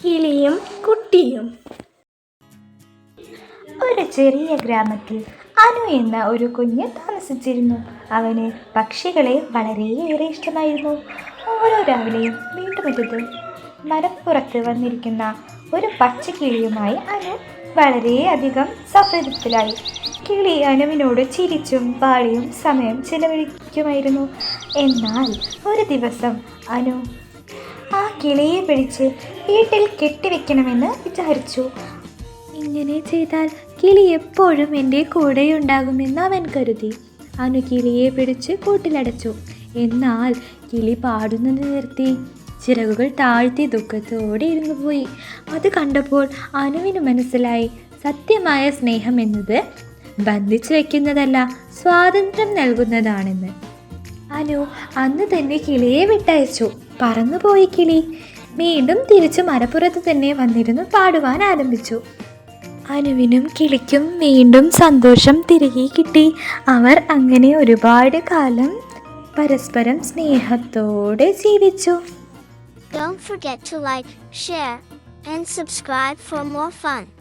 കിളിയും കുട്ടിയും. ഒരു ചെറിയ ഗ്രാമത്തിൽ അനു എന്ന ഒരു കുഞ്ഞ് താമസിച്ചിരുന്നു. അവന് പക്ഷികളെ വളരെയേറെ ഇഷ്ടമായിരുന്നു. ഓരോ രാവിലെയും വീട്ടുമുറ്റത്ത് മരപ്പുറത്ത് വന്നിരിക്കുന്ന ഒരു പച്ചക്കിളിയുമായി അനു വളരെയധികം സൗഹൃദത്തിലായി. കിളി അനുവിനോട് ചിരിച്ചും പാടിയും സമയം ചിലവഴിക്കുമായിരുന്നു. എന്നാൽ ഒരു ദിവസം അനു ആ കിളിയെ പിടിച്ച് വീട്ടിൽ കെട്ടിവെക്കണമെന്ന് വിചാരിച്ചു. ഇങ്ങനെ ചെയ്താൽ കിളി എപ്പോഴും എൻ്റെ കൂടെയുണ്ടാകുമെന്ന് അവൻ കരുതി. അനു കിളിയെ പിടിച്ച് കൂട്ടിലടച്ചു. എന്നാൽ കിളി പാടുന്നത് നിർത്തി ചിറകുകൾ താഴ്ത്തി ദുഃഖത്തോടെ ഇരുന്നു പോയി. അത് കണ്ടപ്പോൾ അനുവിന് മനസ്സിലായി, സത്യമായ സ്നേഹം എന്നത് ബന്ധിച്ചു വയ്ക്കുന്നതല്ല, സ്വാതന്ത്ര്യം നൽകുന്നതാണെന്ന്. അനു അന്ന് തന്നെ കിളിയെ വിട്ടയച്ചു. പറന്നുപോയി കിളി വീണ്ടും തിരിച്ചു മരപ്പുറത്ത് തന്നെ വന്നിരുന്നു പാടുവാൻ ആരംഭിച്ചു. അനുവിനും കിളിക്കും വീണ്ടും സന്തോഷം തിരികെ കിട്ടി. അവർ അങ്ങനെ ഒരുപാട് കാലം പരസ്പരം സ്നേഹത്തോടെ ജീവിച്ചു. Don't forget to like, share, and subscribe for more fun.